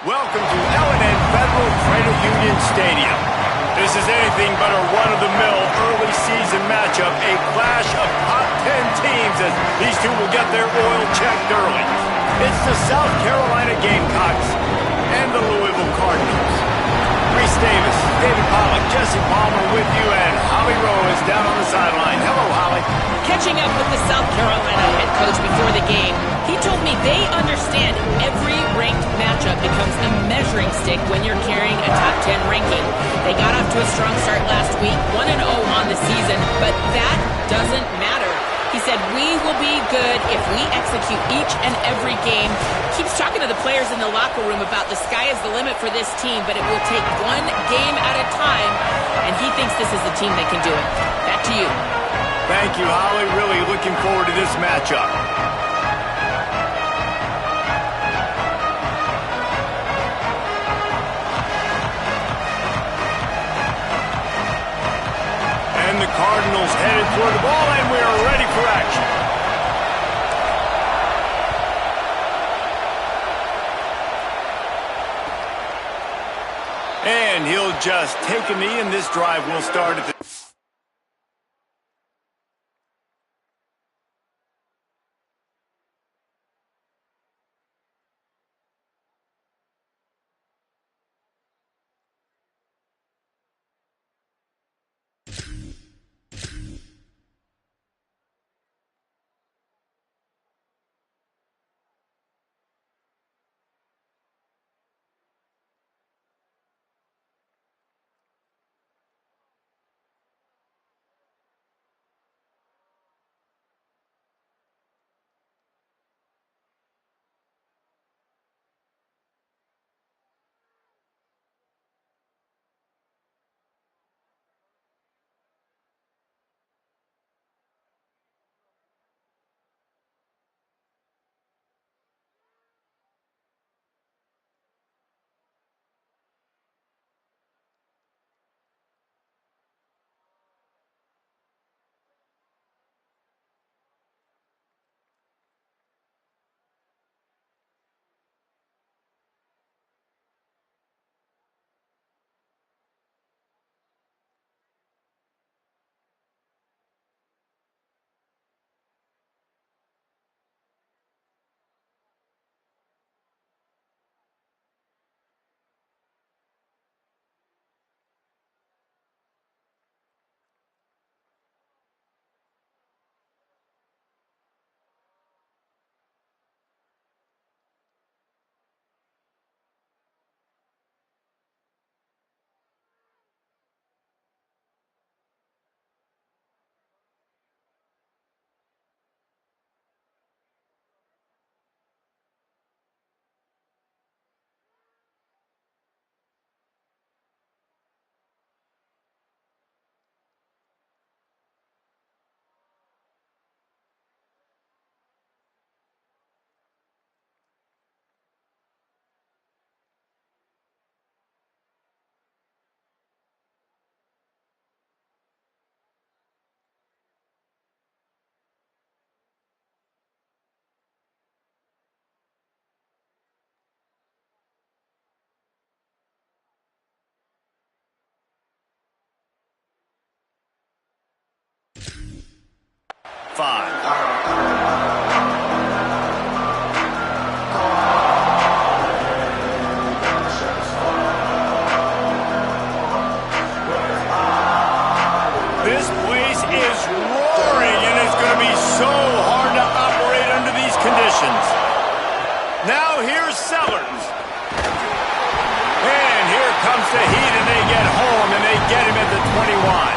Welcome to L&N Federal Credit Union Stadium. This is anything but a run-of-the-mill early season matchup, a clash of top 10 teams as these two will get their oil checked early. It's the South Carolina Gamecocks and the Louisville Cardinals. Reese Davis, David Pollack, Jesse Palmer with you, and Holly Rowe is down on the sideline. Hello, Holly. Catching up with the South Carolina head coach before the game, he told me they understand every ranked matchup becomes a measuring stick when you're carrying a top 10 ranking. They got off to a strong start last week, 1-0 on the season, but that doesn't matter. He said, we will be good if we execute each and every game. Keeps talking to the players in the locker room about the sky is the limit for this team, but it will take one game at a time, and he thinks this is the team that can do it. Back to you. Thank you, Holly. Really looking forward to this matchup. And the Cardinals headed toward the ball, and we are ready for action. And he'll just take a knee, and this drive will start at the... Five. This place is roaring, and it's going to be so hard to operate under these conditions. Now here's Sellers. And here comes the Heat, and they get home, and they get him at the 21.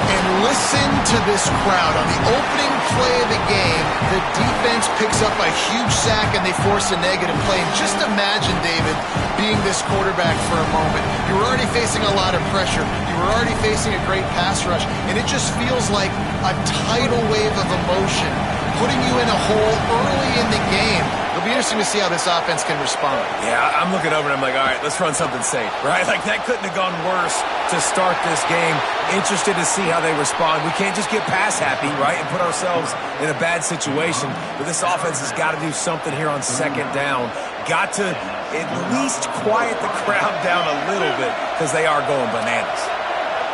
And listen to this crowd. On the opening play of the game, the defense picks up a huge sack and they force a negative play. And just imagine, David, being this quarterback for a moment. You were already facing a lot of pressure. You were already facing a great pass rush. And it just feels like a tidal wave of emotion putting you in a hole early in the game. It'll be interesting to see how this offense can respond. Yeah, I'm looking over and I'm like, all right, let's run something safe, right? Like, that couldn't have gone worse to start this game. Interested to see how they respond. We can't just get pass happy, right, and put ourselves in a bad situation. But this offense has got to do something here on second down. Got to at least quiet the crowd down a little bit because they are going bananas.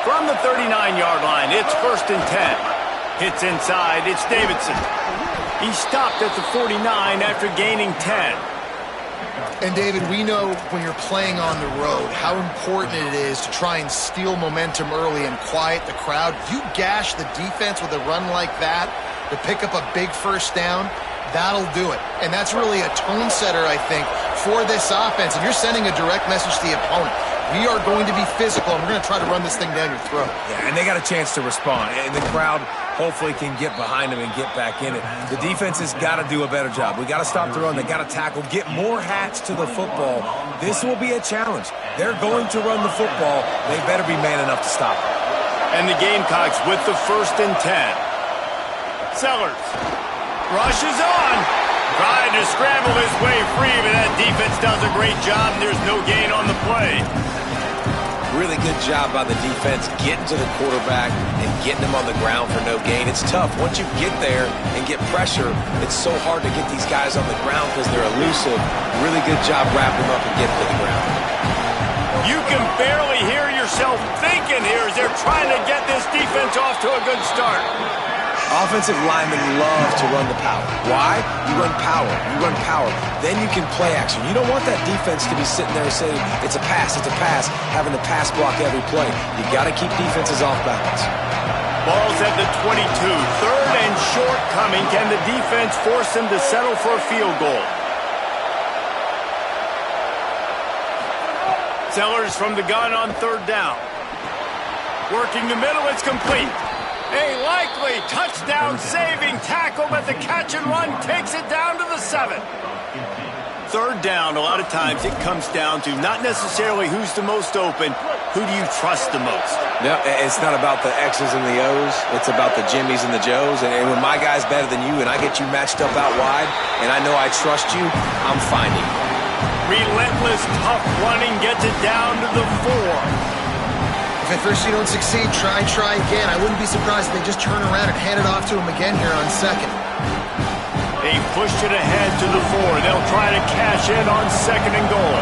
From the 39-yard line, it's 1st and 10. Hits inside, it's Davidson. He stopped at the 49 after gaining 10. And David, we know when you're playing on the road how important it is to try and steal momentum early and quiet the crowd. You gash the defense with a run like that to pick up a big first down, that'll do it. And that's really a tone setter, I think, for this offense. And you're sending a direct message to the opponent. We are going to be physical, and we're going to try to run this thing down your throat. Yeah, and they got a chance to respond. And the crowd hopefully can get behind them and get back in it. The defense has got to do a better job. We got to stop the run. They got to tackle, get more hats to the football. This will be a challenge. They're going to run the football. They better be man enough to stop it. And the Gamecocks with the 1st and 10. Sellers rushes on. Trying to scramble his way free, but that defense does a great job, and there's no gain on the play. Really good job by the defense getting to the quarterback and getting him on the ground for no gain. It's tough. Once you get there and get pressure, it's so hard to get these guys on the ground because they're elusive. Really good job wrapping them up and getting to the ground. You can barely hear yourself thinking here as they're trying to get this defense off to a good start. Offensive linemen love to run the power. Why? You run power. You run power. Then you can play action. You don't want that defense to be sitting there saying, it's a pass, having to pass block every play. You got to keep defenses off balance. Ball's at the 22. 3rd and short coming. Can the defense force him to settle for a field goal? Sellers from the gun on 3rd down. Working the middle, it's complete. A likely touchdown-saving tackle, but the catch and run takes it down to the 7. 3rd down, a lot of times it comes down to not necessarily who's the most open, who do you trust the most? No, it's not about the X's and the O's. It's about the Jimmies and the Joes. And when my guy's better than you and I get you matched up out wide and I know I trust you, I'm finding you. Relentless, tough running gets it down to the 4. If at first you don't succeed, try again. I wouldn't be surprised if they just turn around and hand it off to him again here on 2nd. They pushed it ahead to the 4. They'll try to cash in on 2nd and goal.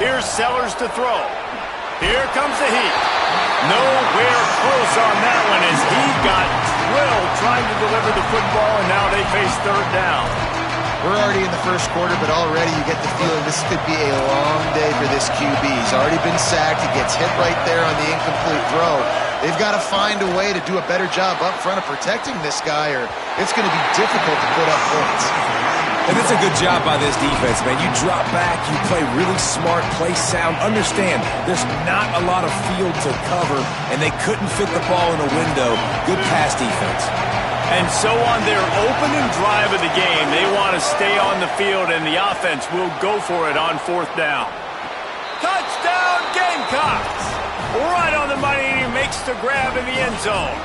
Here's Sellers to throw. Here comes the heat. Nowhere close on that one as he got drilled trying to deliver the football, and now they face 3rd down. We're already in the 1st quarter, but already you get the feeling this could be a long day for this QB. He's already been sacked. He gets hit right there on the incomplete throw. They've got to find a way to do a better job up front of protecting this guy, or it's going to be difficult to put up points. And it's a good job by this defense, man. You drop back, you play really smart, play sound. Understand, there's not a lot of field to cover, and they couldn't fit the ball in a window. Good pass defense. And so on their opening drive of the game, they want to stay on the field, and the offense will go for it on 4th down. Touchdown, Gamecocks! Right on the money, and he makes the grab in the end zone.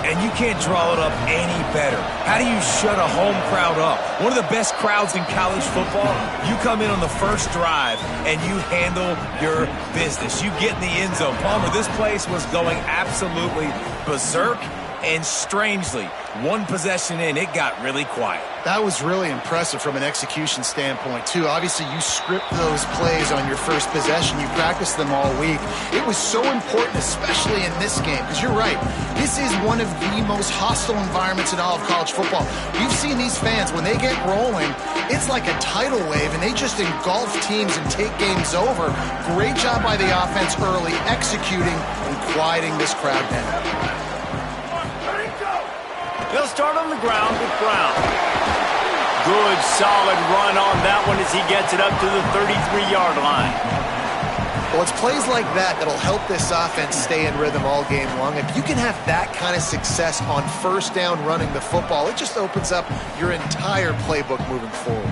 And you can't draw it up any better. How do you shut a home crowd up? One of the best crowds in college football. You come in on the first drive, and you handle your business. You get in the end zone. Palmer, this place was going absolutely berserk. And strangely, one possession in, it got really quiet. That was really impressive from an execution standpoint, too. Obviously, you script those plays on your first possession. You practice them all week. It was so important, especially in this game, because you're right. This is one of the most hostile environments in all of college football. You've seen these fans, when they get rolling, it's like a tidal wave, and they just engulf teams and take games over. Great job by the offense early, executing and quieting this crowd down. They'll start on the ground with Brown. Good, solid run on that one as he gets it up to the 33-yard line. Well, it's plays like that that'll help this offense stay in rhythm all game long. If you can have that kind of success on 1st down running the football, it just opens up your entire playbook moving forward.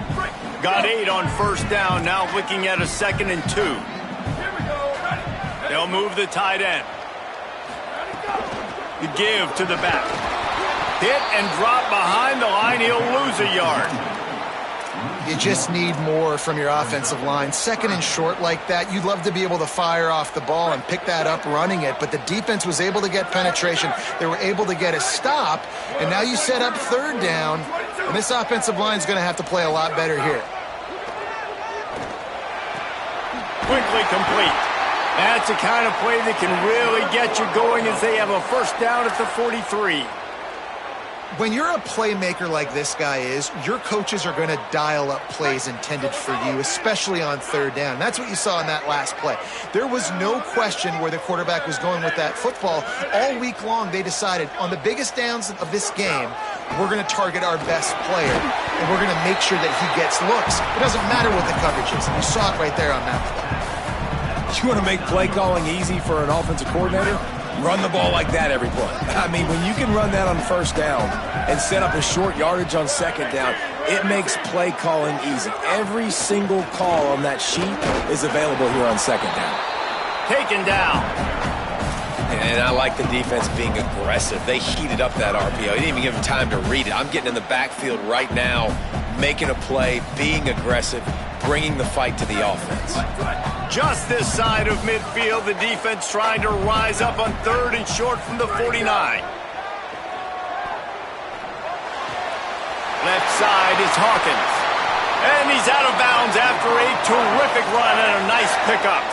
Got 8 on 1st down, now looking at a 2nd and 2. They'll move the tight end. The give to the back. hit and drop behind the line. He'll lose a yard. You just need more from your offensive line. Second and short like that, you'd love to be able to fire off the ball and pick that up running it, but the defense was able to get penetration. They were able to get a stop, and now you set up third down, and this offensive line is going to have to play a lot better here. Quickly complete. That's the kind of play that can really get you going as they have a first down at the 43. When you're a playmaker like this guy is, your coaches are going to dial up plays intended for you, especially on third down. That's what you saw in that last play. There was no question where the quarterback was going with that football. All week long, they decided on the biggest downs of this game, we're going to target our best player, and we're going to make sure that he gets looks. It doesn't matter what the coverage is. You saw it right there on that play. You want to make play calling easy for an offensive coordinator? Run the ball like that every play. I mean, when you can run that on first down and set up a short yardage on second down, it makes play calling easy. Every single call on that sheet is available here on second down. Taken down. And I like the defense being aggressive. They heated up that RPO. He didn't even give him time to read it. I'm getting in the backfield right now, making a play, being aggressive, bringing the fight to the offense. Just this side of midfield, the defense trying to rise up on third and short from the 49. Left side is Hawkins. And he's out of bounds after a terrific run and a nice pickup.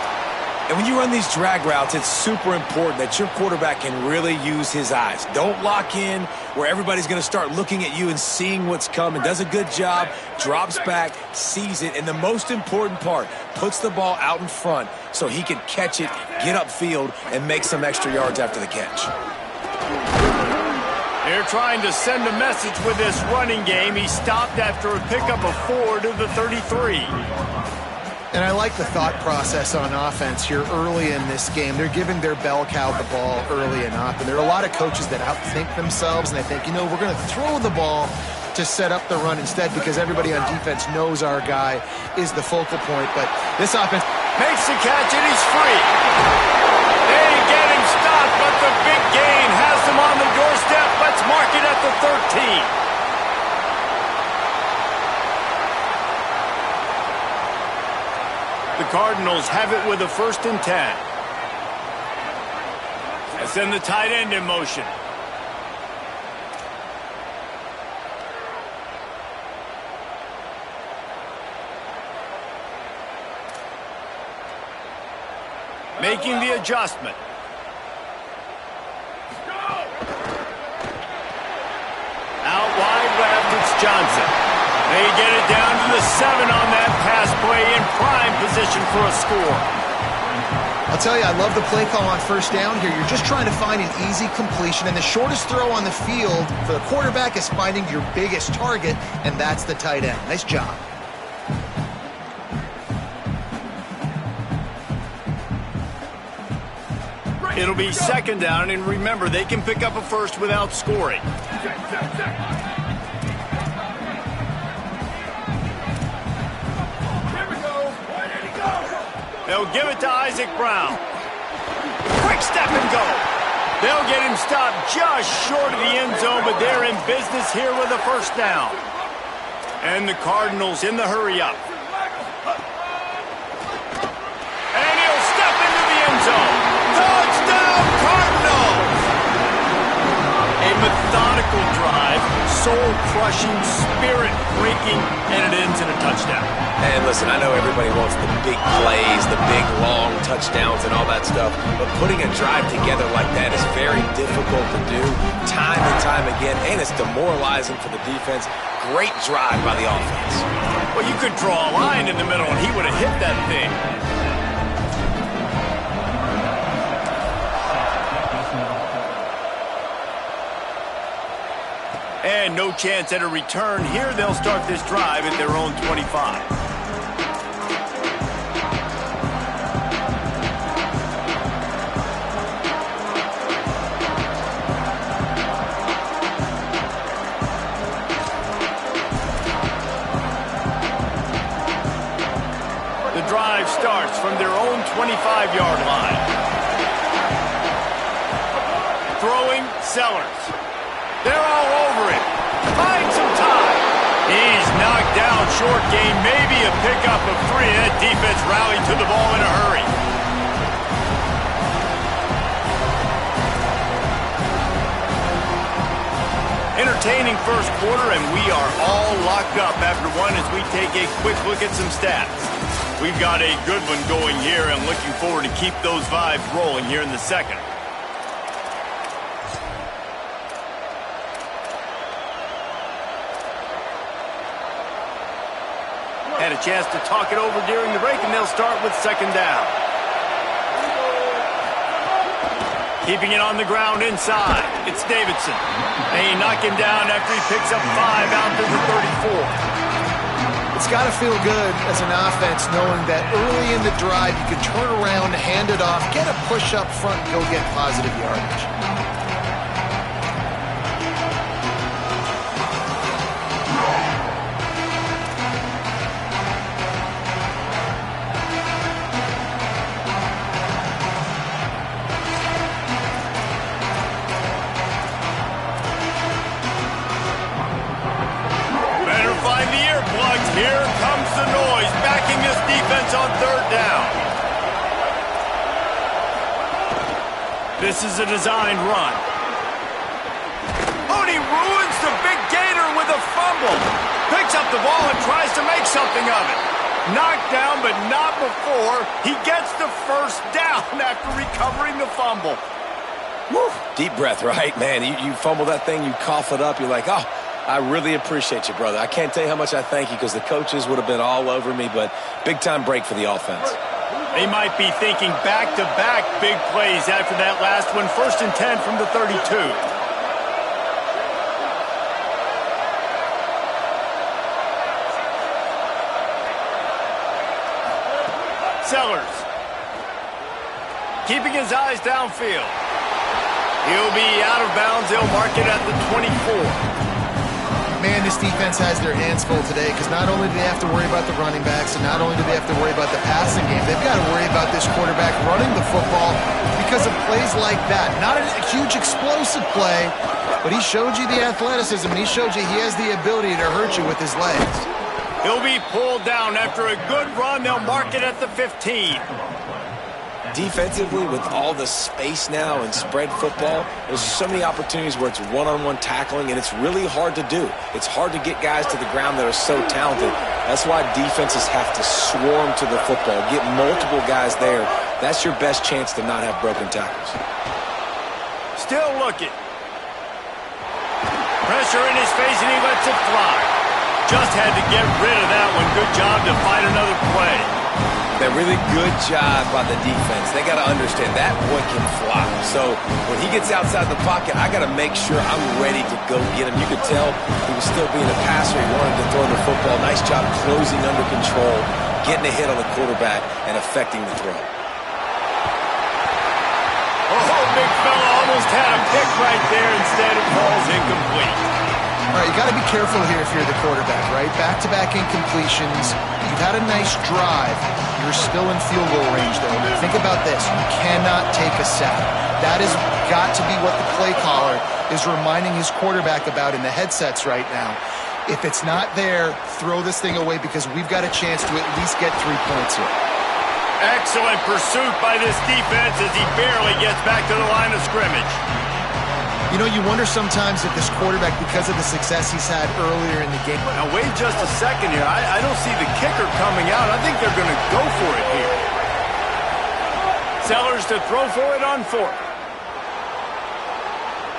And when you run these drag routes, it's super important that your quarterback can really use his eyes. Don't lock in where everybody's going to start looking at you and seeing what's coming. Does a good job, drops back, sees it, and the most important part, puts the ball out in front so he can catch it, get upfield, and make some extra yards after the catch. They're trying to send a message with this running game. He stopped after a pickup of 4 to the 33. And I like the thought process on offense here early in this game. They're giving their bell cow the ball early enough. And there are a lot of coaches that outthink themselves, and they think, you know, we're going to throw the ball to set up the run instead because everybody on defense knows our guy is the focal point. But this offense makes the catch, and he's free. They get him stopped, but the big gain has him on the doorstep. Let's mark it at the 13. The Cardinals have it with a 1st and 10. They send the tight end in motion. Making the adjustment. Out wide left, it's Johnson. They get it down to the 7 on that pass play, in prime position for a score. I'll tell you, I love the play call on first down here. You're just trying to find an easy completion, and the shortest throw on the field for the quarterback is finding your biggest target, and that's the tight end. Nice job. It'll be 2nd down, and remember, they can pick up a first without scoring. They'll give it to Isaac Brown. Quick step and go. They'll get him stopped just short of the end zone, but they're in business here with a 1st down. And the Cardinals in the hurry up. And he'll step into the end zone. Touchdown, Cardinals! A methodical drive, soul-crushing, spirit-breaking, and it ends in a touchdown. And listen, I know everybody wants the big plays, the big, long touchdowns and all that stuff, but putting a drive together like that is very difficult to do time and time again, and it's demoralizing for the defense. Great drive by the offense. Well, you could draw a line in the middle, and he would have hit that thing. And no chance at a return here. They'll start this drive at their own 25. The drive starts from their own 25-yard line. Throwing, Sellers. They're all over him. Finds some time. He's knocked down. Short game, maybe a pickup of 3. That defense rallied to the ball in a hurry. Entertaining first quarter, and we are all locked up after one as we take a quick look at some stats. We've got a good one going here, and looking forward to keep those vibes rolling here in the second. Had a chance to talk it over during the break, and they'll start with second down. Keeping it on the ground inside. It's Davidson. They knock him down after he picks up 5 out to the 34. It's got to feel good as an offense knowing that early in the drive you can turn around, hand it off, get a push up front, and go get positive yardage. Here comes the noise, backing this defense on third down. This is a designed run. Oh, and he ruins the big gator with a fumble. Picks up the ball and tries to make something of it. Knocked down, but not before he gets the first down after recovering the fumble. Woo. Deep breath, right? Man, you fumble that thing, you cough it up, you're like, oh, I really appreciate you, brother. I can't tell you how much I thank you because the coaches would have been all over me, but big-time break for the offense. They might be thinking back-to-back big plays after that last one. 1st and 10 from the 32. Sellers. Keeping his eyes downfield. He'll be out of bounds. They'll mark it at the 24. Man, this defense has their hands full today because not only do they have to worry about the running backs and not only do they have to worry about the passing game, they've got to worry about this quarterback running the football because of plays like that. Not a huge explosive play, but he showed you the athleticism. He showed you he has the ability to hurt you with his legs. He'll be pulled down after a good run. They'll mark it at the 15. Defensively, with all the space now and spread football, there's so many opportunities where it's one-on-one tackling, and it's really hard to do. It's hard to get guys to the ground that are so talented. That's why defenses have to swarm to the football, get multiple guys there. That's your best chance to not have broken tackles. Still looking. Pressure in his face, and he lets it fly. Just had to get rid of that one. Good job to find another play. That really good job by the defense. They got to understand that boy can fly. So when he gets outside the pocket, I got to make sure I'm ready to go get him. You could tell he was still being a passer. He wanted to throw the football. Nice job closing under control, getting a hit on the quarterback, and affecting the throw. Oh, big fella almost had a pick right there. Instead, it falls incomplete. All right, you got to be careful here if you're the quarterback, right? Back-to-back incompletions. You've had a nice drive. You're still in field goal range, though. Think about this. You cannot take a sack. That has got to be what the play caller is reminding his quarterback about in the headsets right now. If it's not there, throw this thing away because we've got a chance to at least get 3 points here. Excellent pursuit by this defense as he barely gets back to the line of scrimmage. You know, you wonder sometimes if this quarterback, because of the success he's had earlier in the game. Now, wait just a second here. I don't see the kicker coming out. I think they're going to go for it here. Sellers to throw for it on 4th.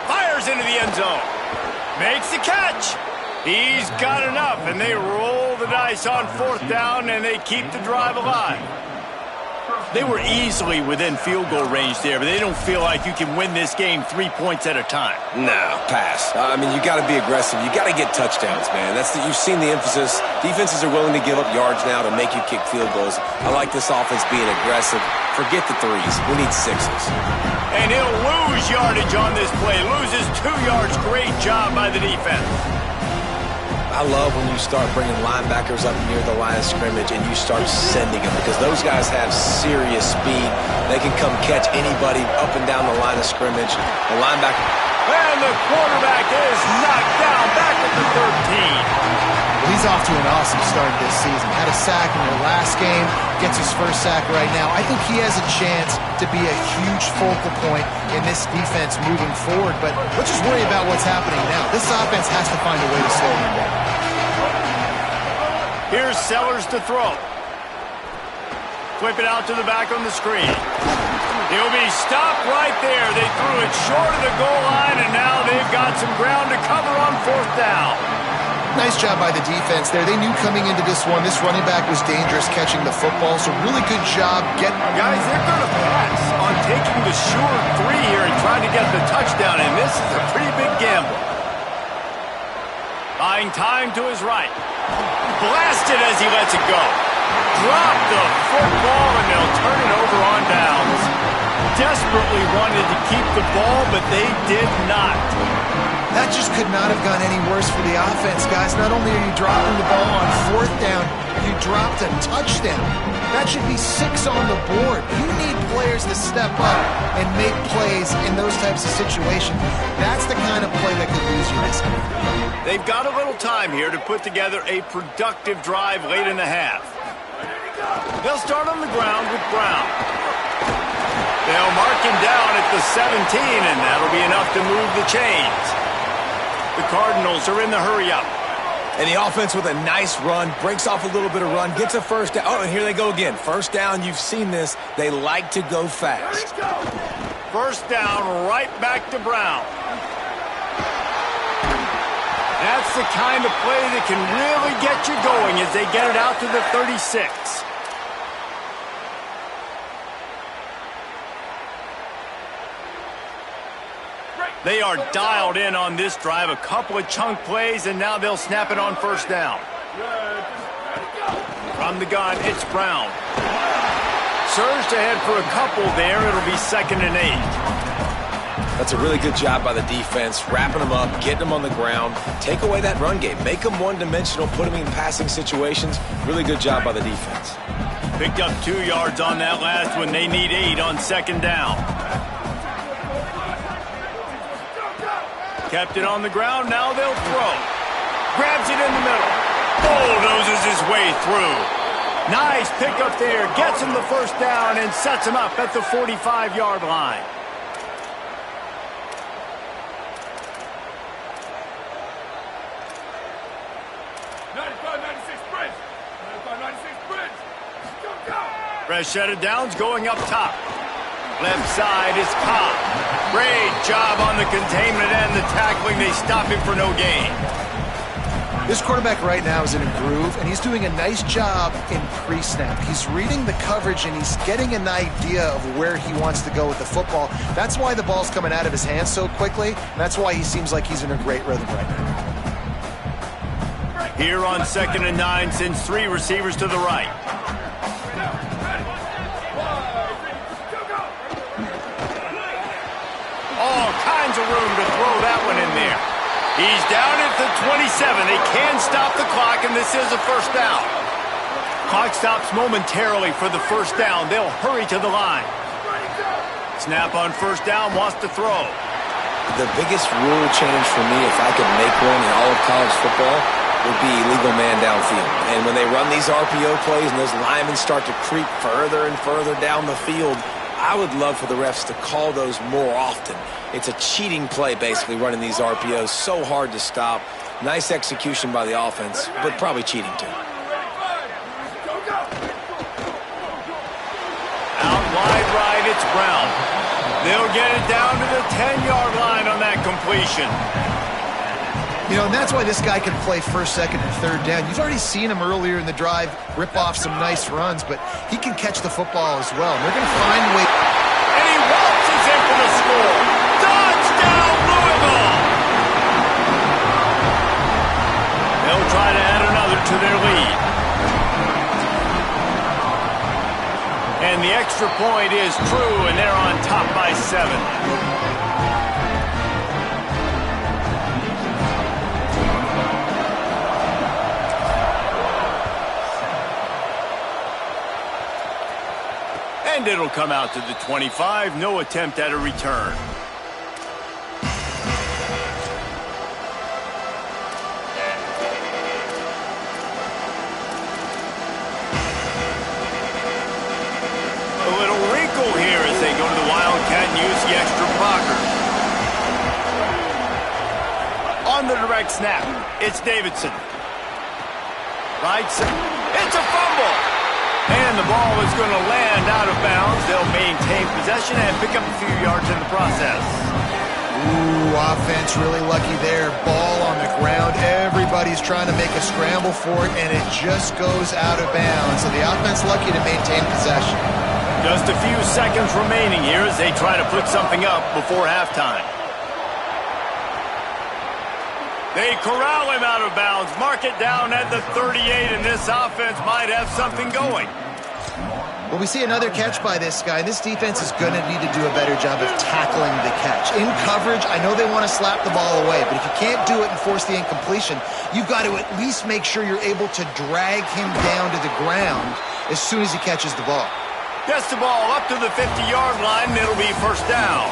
Fires into the end zone. Makes the catch. He's got enough, and they roll the dice on 4th down, and they keep the drive alive. They were easily within field goal range there, but they don't feel like you can win this game 3 points at a time. No, pass. I mean, you got to be aggressive. You got to get touchdowns, man. You've seen the emphasis. Defenses are willing to give up yards now to make you kick field goals. I like this offense being aggressive. Forget the 3s. We need 6s. And he'll lose yardage on this play. Loses 2 yards. Great job by the defense. I love when you start bringing linebackers up near the line of scrimmage and you start sending them, because those guys have serious speed. They can come catch anybody up and down the line of scrimmage. The linebacker. And the quarterback is knocked down back at the 13. Well, he's off to an awesome start this season. Had a sack in their last game, gets his first sack right now. I think he has a chance to be a huge focal point in this defense moving forward, but let's just worry about what's happening now. This offense has to find a way to slow him down. Here's Sellers to throw. Flip it out to the back on the screen. He'll be stopped right there. They threw it short of the goal line, and now they've got some ground to cover on 4th down. Nice job by the defense there. They knew coming into this one, this running back was dangerous catching the football, so really good job getting... Guys, they're going to pass on taking the sure 3 here and trying to get the touchdown, and this is a pretty big gamble. Buying time to his right. Blasted as he lets it go. Drop the football, and they'll turn it over on downs. Desperately wanted to keep the ball, but they did not. That just could not have gone any worse for the offense, guys. Not only are you dropping the ball on 4th down, you dropped a touchdown. That should be 6 on the board. You need players to step up and make plays in those types of situations. That's the kind of play that could lose you this game. They've got a little time here to put together a productive drive late in the half. They'll start on the ground with Brown. They'll mark him down at the 17, and that'll be enough to move the chains. The Cardinals are in the hurry-up. And the offense with a nice run, breaks off a little bit of run, gets a first down. Oh, and here they go again. First down, you've seen this. They like to go fast. First down, right back to Brown. That's the kind of play that can really get you going as they get it out to the 36. They are dialed in on this drive. A couple of chunk plays, and now they'll snap it on first down. From the gun, it's Brown. Surged ahead for a couple there. It'll be 2nd and 8. That's a really good job by the defense, wrapping them up, getting them on the ground. Take away that run game. Make them one-dimensional, put them in passing situations. Really good job by the defense. Picked up 2 yards on that last one. They need 8 on 2nd down. Kept it on the ground, now they'll throw. Grabs it in the middle. Bulldozes his way through. Nice pickup there, gets him the first down and sets him up at the 45-yard line. Fresh downs going up top. Left side is Cobb. Great job on the containment and the tackling. They stop him for no gain. This quarterback right now is in a groove, and he's doing a nice job in pre-snap. He's reading the coverage, and he's getting an idea of where he wants to go with the football. That's why the ball's coming out of his hands so quickly, and that's why he seems like he's in a great rhythm right now. Here on 2nd and 9, sends 3 receivers to the right. All kinds of room to throw that one in there. He's down at the 27. They can stop the clock, and this is a first down. Clock stops momentarily for the first down. They'll hurry to the line. Snap on first down, wants to throw. The biggest rule change for me, if I could make one in all of college football, would be illegal man downfield. And when they run these RPO plays and those linemen start to creep further and further down the field, I would love for the refs to call those more often. It's a cheating play, basically, running these RPOs. So hard to stop. Nice execution by the offense, but probably cheating, too. Out wide right, it's Brown. They'll get it down to the 10-yard line on that completion. You know, and that's why this guy can play first, second, and third down. You've already seen him earlier in the drive rip off some nice runs, but he can catch the football as well. And they're going to find a way. And he waltzes in for the score. Touchdown, Louisville! They'll try to add another to their lead. And the extra point is true, and they're on top by 7. It'll come out to the 25. No attempt at a return. A little wrinkle here as they go to the Wildcat and use the extra blocker. On the direct snap, it's Davidson. Right side. It's a fumble. And the ball is going to land out of bounds. They'll maintain possession and pick up a few yards in the process. Ooh, offense really lucky there. Ball on the ground. Everybody's trying to make a scramble for it, and it just goes out of bounds. So the offense lucky to maintain possession. Just a few seconds remaining here as they try to put something up before halftime. They corral him out of bounds, mark it down at the 38, and this offense might have something going. Well, we see another catch by this guy. This defense is going to need to do a better job of tackling the catch. In coverage, I know they want to slap the ball away, but if you can't do it and force the incompletion, you've got to at least make sure you're able to drag him down to the ground as soon as he catches the ball. Gets the ball up to the 50-yard line, and it'll be first down.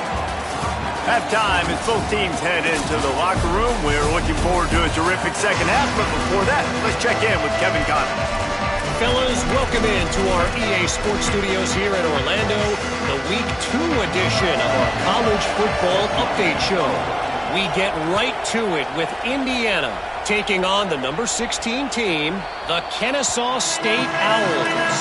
Halftime as both teams head into the locker room. We're looking forward to a terrific second half, but before that, let's check in with Kevin Connors. Fellas, welcome into our EA Sports Studios here in Orlando, the Week 2 edition of our College Football Update Show. We get right to it with Indiana taking on the number 16 team, the Kennesaw State Owls.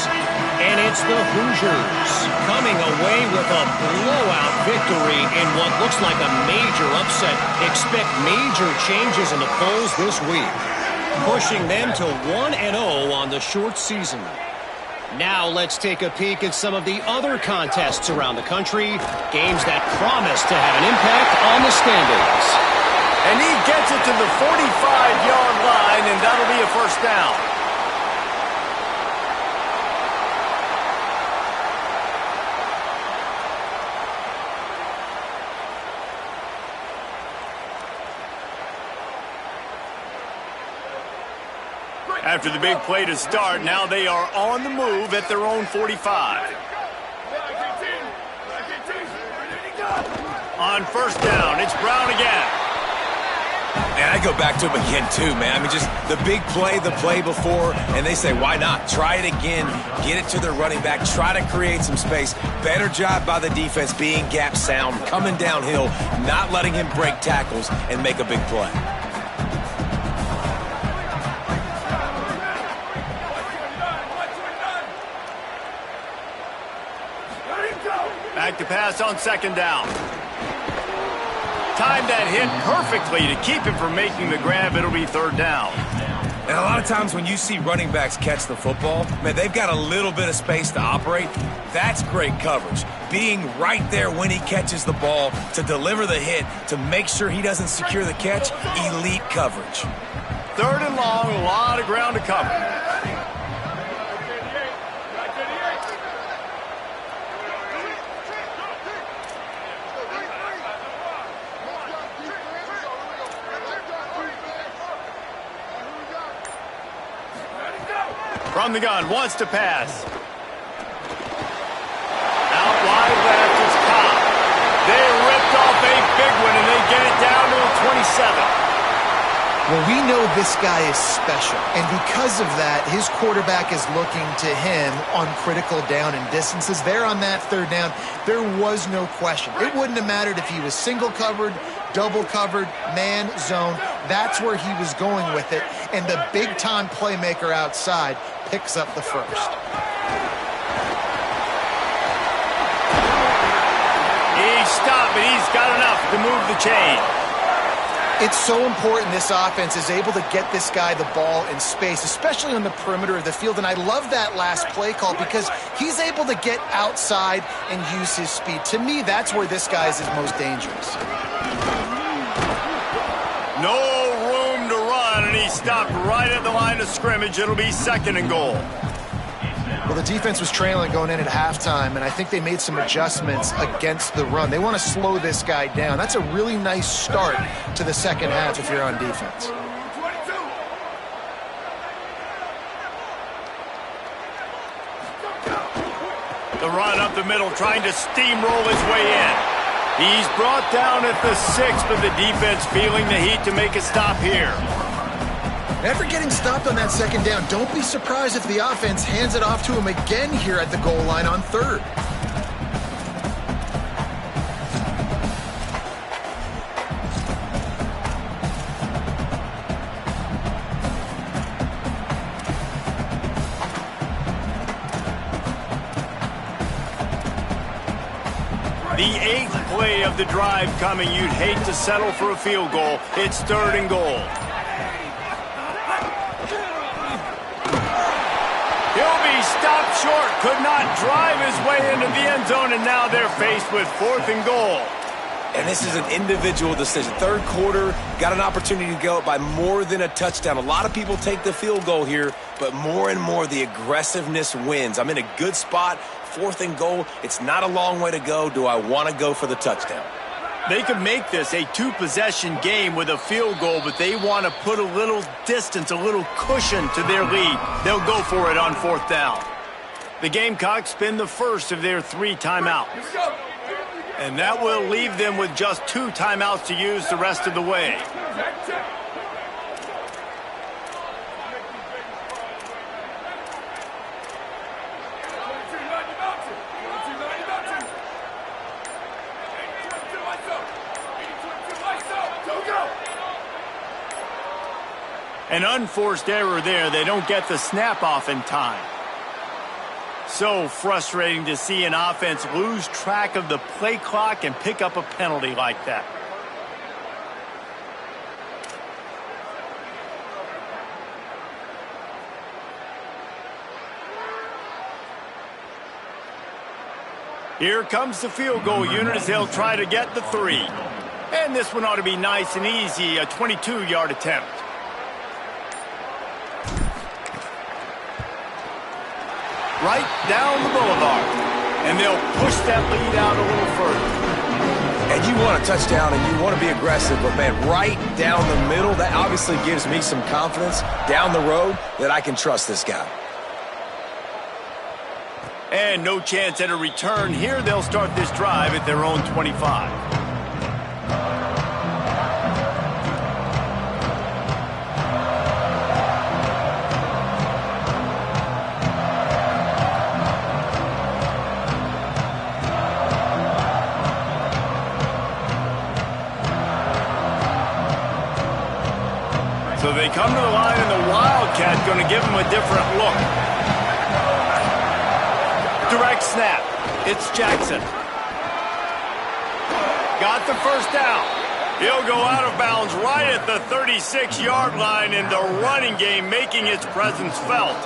And it's the Hoosiers coming away with a blowout victory in what looks like a major upset. Expect major changes in the polls this week, pushing them to 1-0 on the short season. Now let's take a peek at some of the other contests around the country, games that promise to have an impact on the standings. And he gets it to the 45-yard line, and that'll be a first down. After the big play to start, now they are on the move at their own 45. On first down, it's Brown again. And I go back to him again, too, man. I mean, just the big play, the play before, and they say, why not? Try it again, get it to their running back, try to create some space. Better job by the defense being gap sound, coming downhill, not letting him break tackles and make a big play. Back to pass on second down. Timed that hit perfectly to keep him from making the grab. It'll be third down. And a lot of times when you see running backs catch the football, man, they've got a little bit of space to operate. That's great coverage. Being right there when he catches the ball to deliver the hit, to make sure he doesn't secure the catch, elite coverage. Third and long, a lot of ground to cover. From the gun, wants to pass. Out wide left is Cobb. They ripped off a big one, and they get it down to a 27. Well, we know this guy is special, and because of that, his quarterback is looking to him on critical down and distances. There on that third down, there was no question. It wouldn't have mattered if he was single covered, double covered, man, zone. That's where he was going with it, and the big-time playmaker outside picks up the first. He's stopped, but he's got enough to move the chain. It's so important this offense is able to get this guy the ball in space, especially on the perimeter of the field. And I love that last play call because he's able to get outside and use his speed. To me, that's where this guy is his most dangerous. No room to run, and he stopped right at the line of scrimmage. It'll be second and goal. Well, the defense was trailing going in at halftime, and I think they made some adjustments against the run. They want to slow this guy down. That's a really nice start to the second half if you're on defense. The run up the middle, trying to steamroll his way in. He's brought down at the 6, but the defense feeling the heat to make a stop here. After getting stopped on that second down, don't be surprised if the offense hands it off to him again here at the goal line on third. The 8th play of the drive coming. You'd hate to settle for a field goal. It's 3rd and goal. He'll be stopped short. Could not drive his way into the end zone, and now they're faced with 4th and goal. And this is an individual decision. Third quarter, got an opportunity to go by more than a touchdown. A lot of people take the field goal here, but more and more the aggressiveness wins. I'm in a good spot. 4th and goal. It's not a long way to go. Do I want to go for the touchdown? They could make this a 2-possession game with a field goal, but they want to put a little distance, a little cushion to their lead. They'll go for it on 4th down. The Gamecocks spin the first of their 3 timeouts. And that will leave them with just 2 timeouts to use the rest of the way. An unforced error there. They don't get the snap off in time. So frustrating to see an offense lose track of the play clock and pick up a penalty like that. Here comes the field goal unit as they'll try to get the 3. And this one ought to be nice and easy, a 22-yard attempt. Right down the boulevard. And they'll push that lead out a little further. And you want a touchdown and you want to be aggressive, but man, right down the middle, that obviously gives me some confidence down the road that I can trust this guy. And no chance at a return here. They'll start this drive at their own 25. So they come to the line, and the Wildcat going to give them a different look. Direct snap. It's Jackson. Got the first down. He'll go out of bounds right at the 36-yard line, and the running game making its presence felt.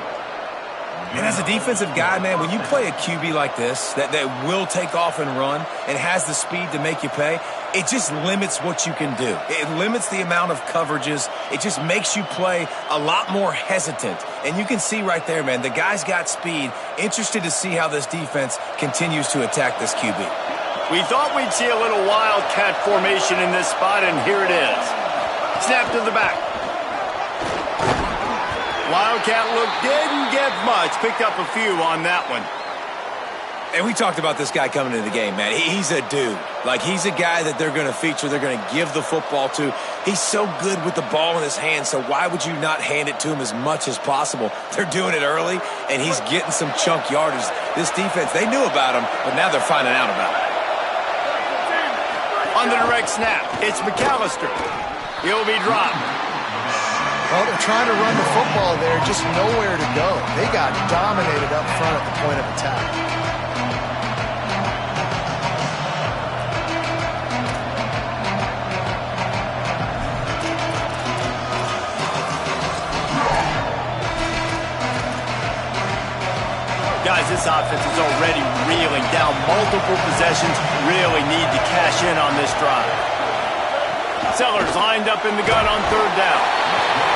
And as a defensive guy, man, when you play a QB like this that will take off and run and has the speed to make you pay, it just limits what you can do. It limits the amount of coverages. It just makes you play a lot more hesitant. And you can see right there, man, the guy's got speed. Interested to see how this defense continues to attack this QB. We thought we'd see a little Wildcat formation in this spot, and here it is. Snap to the back. Wildcat look didn't get much. Picked up a few on that one. And we talked about this guy coming into the game, man. He's a dude. Like, he's a guy that they're going to feature, they're going to give the football to. He's so good with the ball in his hand, so why would you not hand it to him as much as possible? They're doing it early, and he's getting some chunk yardage. This defense, they knew about him, but now they're finding out about it. On the direct snap, it's McAllister. He'll be dropped. Well, they're trying to run the football there, just nowhere to go. They got dominated up front at the point of attack. Guys, this offense is already reeling down multiple possessions. Really need to cash in on this drive. Sellers lined up in the gun on 3rd down.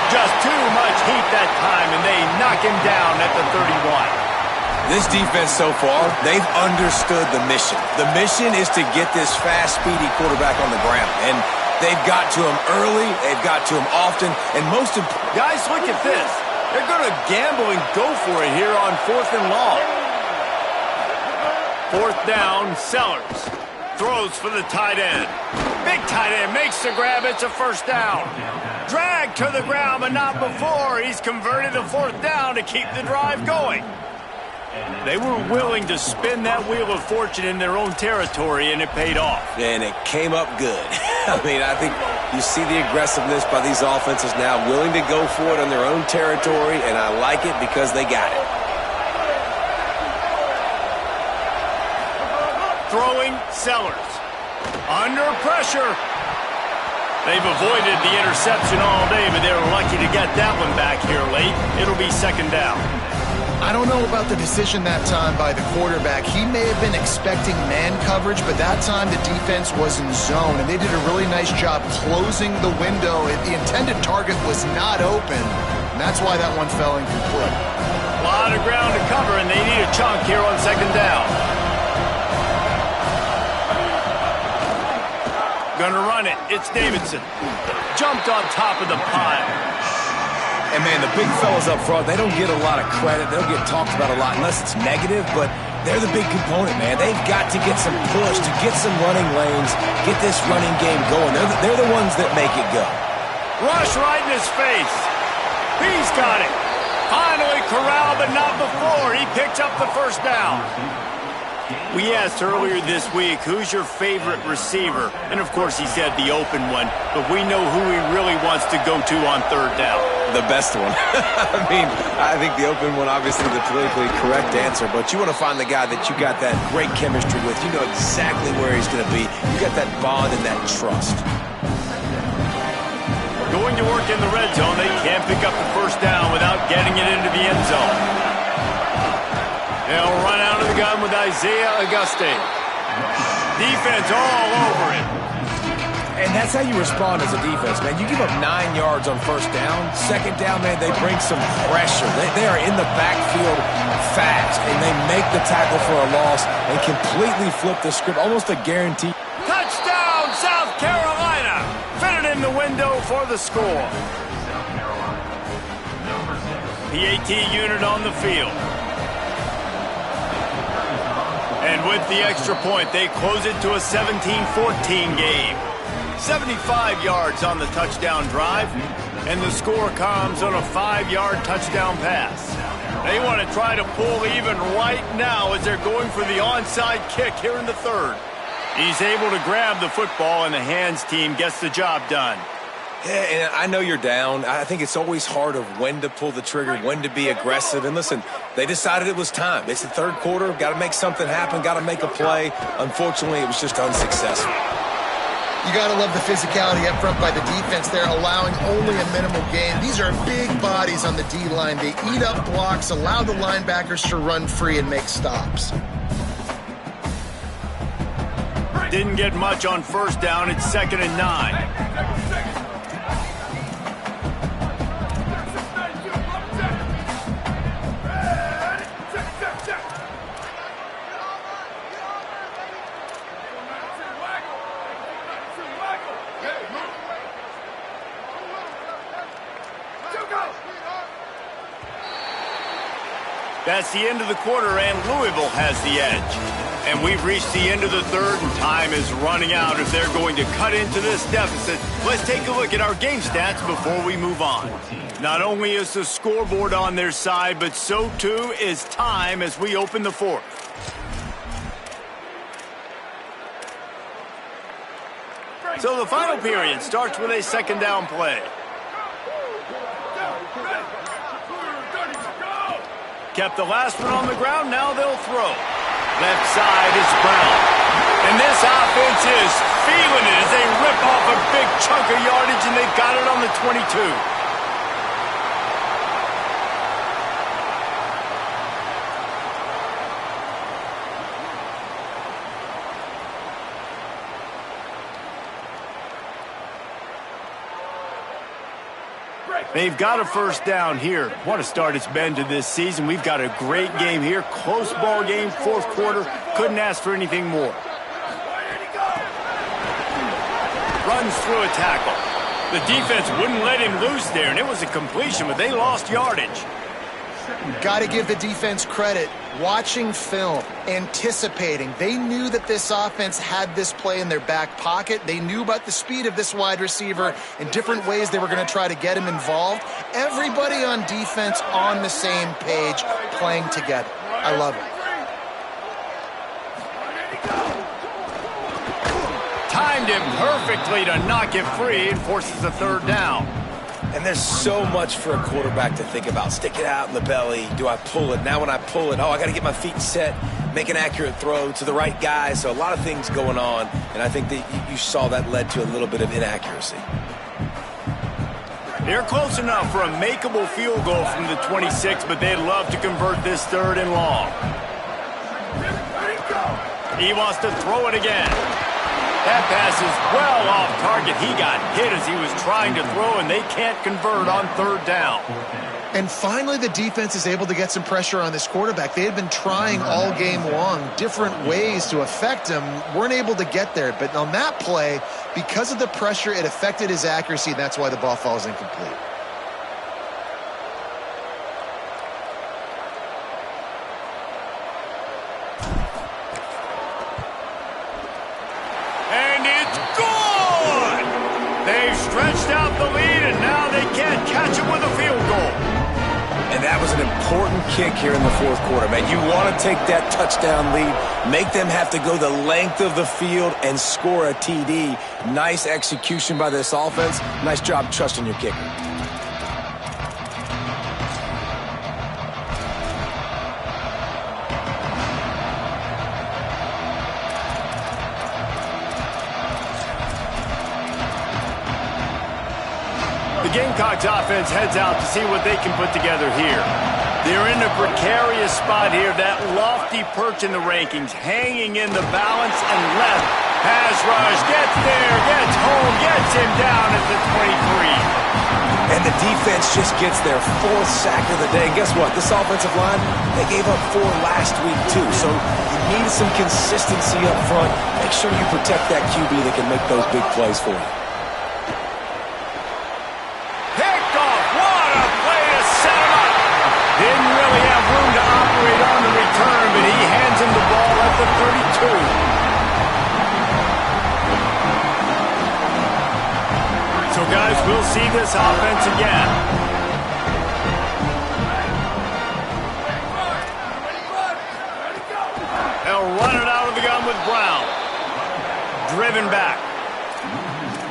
Just too much heat that time, and they knock him down at the 31. This defense so far, they've understood the mission. The mission is to get this fast, speedy quarterback on the ground. And they've got to him early, they've got to him often, and most important... Guys, look at this. They're going to gamble and go for it here on 4th and long. Fourth down, Sellers. Throws for the tight end. Big tight end makes the grab. It's a first down. Drag to the ground, but not before. He's converted the fourth down to keep the drive going. They were willing to spin that wheel of fortune in their own territory, and it paid off. And it came up good. I mean, I think you see the aggressiveness by these offenses now, willing to go for it on their own territory, and I like it because they got it. Throwing, Sellers. Under pressure. They've avoided the interception all day, but they were lucky to get that one back here late. It'll be second down. I don't know about the decision that time by the quarterback. He may have been expecting man coverage, but that time the defense was in zone, and they did a really nice job closing the window. The intended target was not open, and that's why that one fell incomplete. A lot of ground to cover, and they need a chunk here on second down. Gonna run it. It's Davidson. Jumped on top of the pile. And, man, the big fellas up front, they don't get a lot of credit. They don't get talked about a lot unless it's negative, but they're the big component, man. They've got to get some push, to get some running lanes, get this running game going. They're the ones that make it go. Rush right in his face. He's got it. Finally corralled, but not before. He picked up the first down. We asked earlier this week, who's your favorite receiver? And, of course, he said the open one, but we know who he really wants to go to on third down. The best one. I mean, I think the open one, obviously the politically correct answer, but you want to find the guy that you got that great chemistry with. You know exactly where he's going to be. You got that bond and that trust. Going to work in the red zone, they can't pick up the first down without getting it into the end zone. They'll run out of the gun with Isaiah Auguste. Defense all over it. And that's how you respond as a defense, man. You give up 9 yards on first down. Second down, man, they bring some pressure. They are in the backfield fast, and they make the tackle for a loss and completely flip the script, almost a guarantee. Touchdown, South Carolina. Fitted in the window for the score. PAT unit on the field. And with the extra point, they close it to a 17-14 game. 75 yards on the touchdown drive, and the score comes on a 5-yard touchdown pass. They want to try to pull even right now as they're going for the onside kick here in the third. He's able to grab the football, and the hands team gets the job done. Yeah, and I know you're down. I think it's always hard of when to pull the trigger, when to be aggressive. And listen, they decided it was time. It's the third quarter. Got to make something happen. Got to make a play. Unfortunately, it was just unsuccessful. You got to love the physicality up front by the defense. They're allowing only a minimal gain. These are big bodies on the D-line. They eat up blocks, allow the linebackers to run free and make stops. Didn't get much on first down. It's 2nd and 9. That's the end of the quarter, and Louisville has the edge. And we've reached the end of the third, and time is running out if they're going to cut into this deficit. Let's take a look at our game stats before we move on. Not only is the scoreboard on their side, but so too is time as we open the fourth. So the final period starts with a second down play. Kept the last one on the ground, now they'll throw. Left side is Brown. And this offense is feeling it as they rip off a big chunk of yardage, and they've got it on the 22. They've got a first down here. What a start it's been to this season. We've got a great game here. Close ball game, fourth quarter. Couldn't ask for anything more. Runs through a tackle. The defense wouldn't let him loose there, and it was a completion, but they lost yardage. Got to give the defense credit. watching film, anticipating. They knew that this offense had this play in their back pocket. They knew about the speed of this wide receiver and different ways they were going to try to get him involved. Everybody on defense on the same page, playing together. I love it. Timed him perfectly to knock it free and forces a third down. And there's so much for a quarterback to think about. Stick it out in the belly. Do I pull it? Now when I pull it, I got to get my feet set, make an accurate throw to the right guy. So a lot of things going on, and I think that you saw that led to a little bit of inaccuracy. They're close enough for a makeable field goal from the 26, but they'd love to convert this third and long. He wants to throw it again. That pass is well off target. He got hit as he was trying to throw, and they can't convert on third down. And finally, the defense is able to get some pressure on this quarterback. They had been trying all game long, different ways to affect him, weren't able to get there. But on that play, because of the pressure, it affected his accuracy, and that's why the ball falls incomplete. Stretched out the lead, and now they can't catch him with a field goal. And that was an important kick here in the fourth quarter, man. You want to take that touchdown lead, make them have to go the length of the field and score a TD. Nice execution by this offense. Nice job trusting your kicker. The Gamecocks offense heads out to see what they can put together here. They're in a precarious spot here, that lofty perch in the rankings, hanging in the balance and left. Pass rush, gets there, gets home, gets him down at the 23. And the defense just gets their fourth sack of the day. And guess what? This offensive line, they gave up 4 last week too. So you need some consistency up front. Make sure you protect that QB that can make those big plays for you. Didn't really have room to operate on the return, but he hands him the ball at the 32. So, guys, we'll see this offense again. They'll run it out of the gun with Brown. Driven back.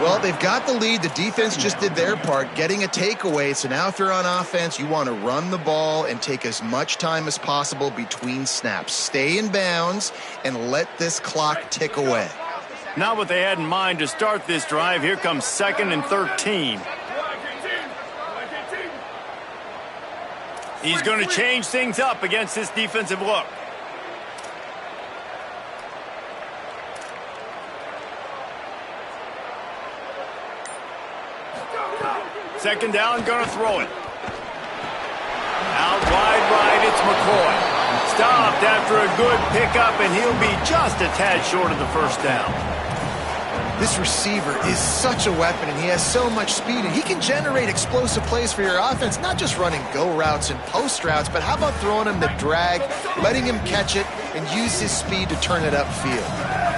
Well, they've got the lead. The defense just did their part, getting a takeaway. So now if you're on offense, you want to run the ball and take as much time as possible between snaps. Stay in bounds and let this clock tick away. Not what they had in mind to start this drive. Here comes 2nd and 13. He's going to change things up against this defensive look. Second down, gonna throw it. Out wide right, it's McCoy. Stopped after a good pickup, and he'll be just a tad short of the first down. This receiver is such a weapon, and he has so much speed, and he can generate explosive plays for your offense, not just running go routes and post routes, but how about throwing him the drag, letting him catch it, and use his speed to turn it upfield.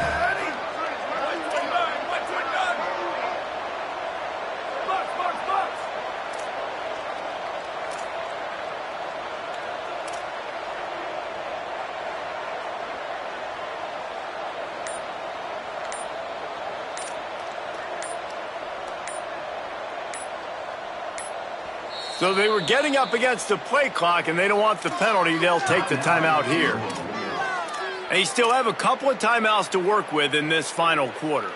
So they were getting up against the play clock, and they don't want the penalty. They'll take the timeout here. They still have a couple of timeouts to work with in this final quarter.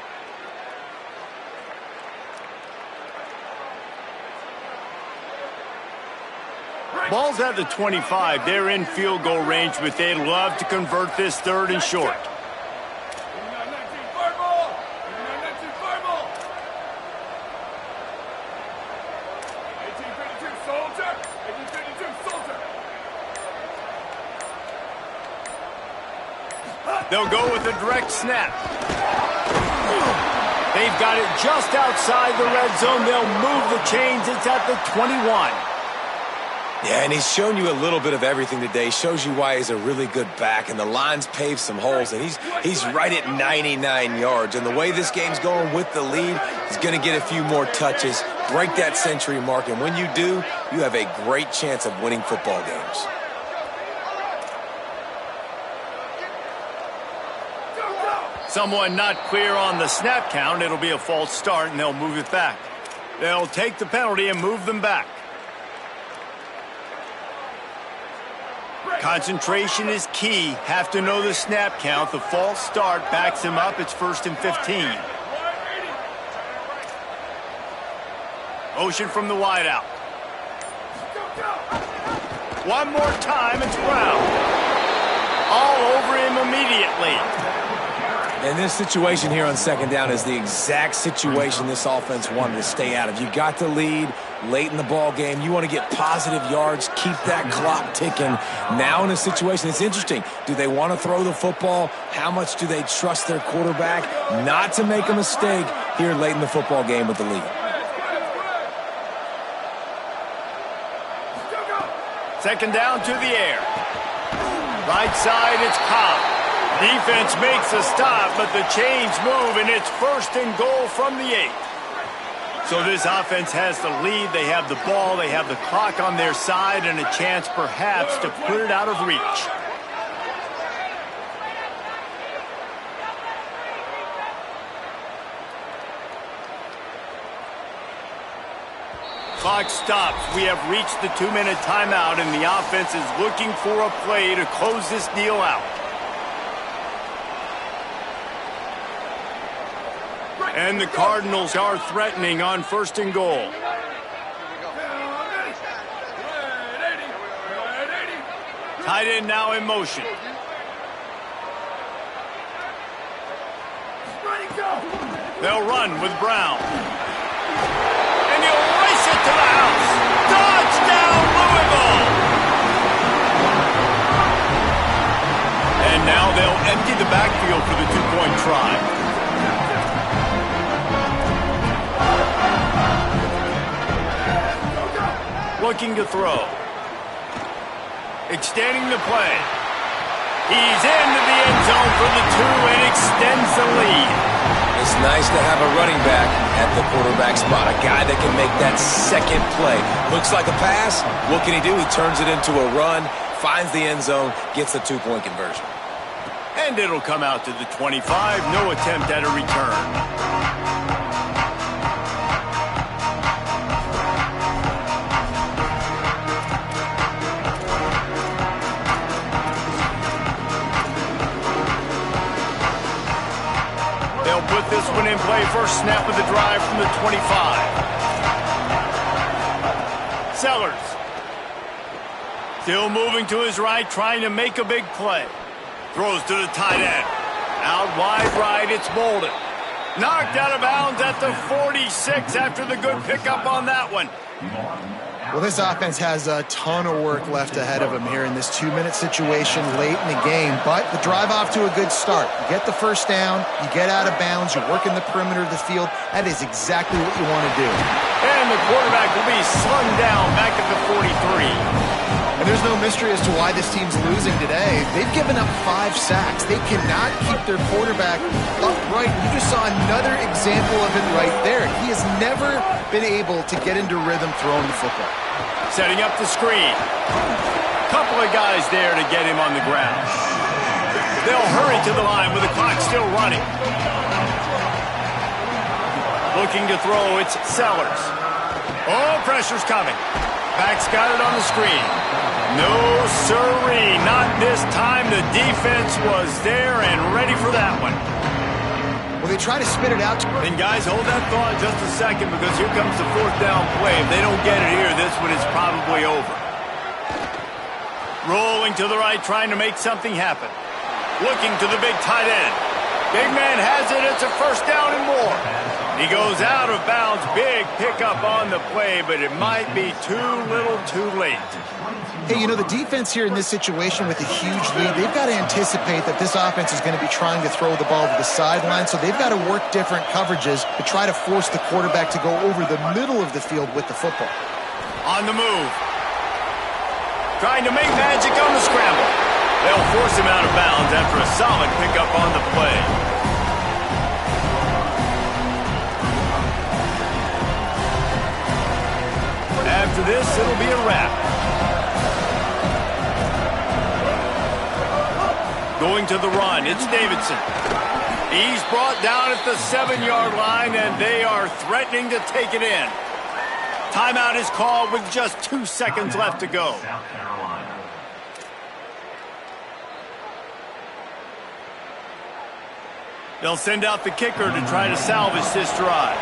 Ball's at the 25. They're in field goal range, but they'd love to convert this third and short. They'll go with a direct snap. They've got it just outside the red zone. They'll move the chains. It's at the 21. Yeah, and he's shown you a little bit of everything today. Shows you why he's a really good back, and the line's paved some holes, and he's right at 99 yards. And the way this game's going with the lead, he's going to get a few more touches, break that century mark, and when you do, you have a great chance of winning football games. Someone not clear on the snap count. It'll be a false start, and they'll move it back. They'll take the penalty and move them back. Concentration is key. Have to know the snap count. The false start backs him up. It's 1st and 15. Motion from the wideout. One more time. It's Brown. All over him immediately. And this situation here on 2nd down is the exact situation this offense wanted to stay out of. You got the lead late in the ball game. You want to get positive yards, keep that clock ticking. Now in a situation, it's interesting. Do they want to throw the football? How much do they trust their quarterback not to make a mistake here late in the football game with the lead? Second down to the air. Right side, it's Cobb. Defense makes a stop, but the chains move, and it's 1st and goal from the 8. So this offense has the lead. They have the ball. They have the clock on their side and a chance perhaps to put it out of reach. Clock stops. We have reached the 2-minute timeout, and the offense is looking for a play to close this deal out. And the Cardinals are threatening on 1st and goal. Tight end now in motion. They'll run with Brown. And he'll race it to the house. Touchdown, Louisville! And now they'll empty the backfield for the 2-point try. Looking to throw. Extending the play. He's into the end zone for the 2 and extends the lead. It's nice to have a running back at the quarterback spot, a guy that can make that second play. Looks like a pass. What can he do? He turns it into a run, finds the end zone, gets the 2-point conversion. And it'll come out to the 25. No attempt at a return. Put this one in play. First snap of the drive from the 25. Sellers. Still moving to his right, trying to make a big play. Throws to the tight end. Out wide right, it's Bolden. Knocked out of bounds at the 46 after the good pickup on that one. Well, this offense has a ton of work left ahead of them here in this 2-minute situation late in the game, but the drive off to a good start. You get the first down, you get out of bounds, you work in the perimeter of the field. That is exactly what you want to do. And the quarterback will be slung down back at the 43. And there's no mystery as to why this team's losing today. They've given up 5 sacks. They cannot keep their quarterback upright. You just saw another example of it right there. He has never been able to get into rhythm throwing the football. Setting up the screen. Couple of guys there to get him on the ground. They'll hurry to the line with the clock still running. Looking to throw, it's Sellers. Oh, pressure's coming. Back's got it on the screen. No siree, not this time. The defense was there and ready for that one. Well, they try to spit it out. And guys, hold that thought just a second, because here comes the 4th down play. If they don't get it here, this one is probably over. Rolling to the right, trying to make something happen. Looking to the big tight end. Big man has it. It's a 1st down and more. He goes out of bounds. Big pickup on the play, but it might be too little too late. Hey, you know, the defense here in this situation with a huge lead, they've got to anticipate that this offense is going to be trying to throw the ball to the sideline, so they've got to work different coverages to try to force the quarterback to go over the middle of the field with the football. On the move. trying to make magic on the scramble. They'll force him out of bounds after a solid pickup on the play. After this, it'll be a wrap. Going to the run, it's Davidson. He's brought down at the 7-yard line, and they are threatening to take it in. Timeout is called with just 2 seconds left to go. They'll send out the kicker to try to salvage this drive.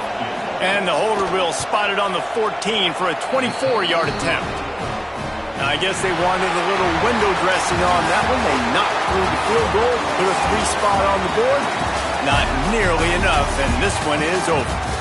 And the holder will spot it on the 14 for a 24-yard attempt. Now, I guess they wanted a little window dressing on that one. They knocked through the field goal, put a 3 spot on the board. Not nearly enough, and this one is over.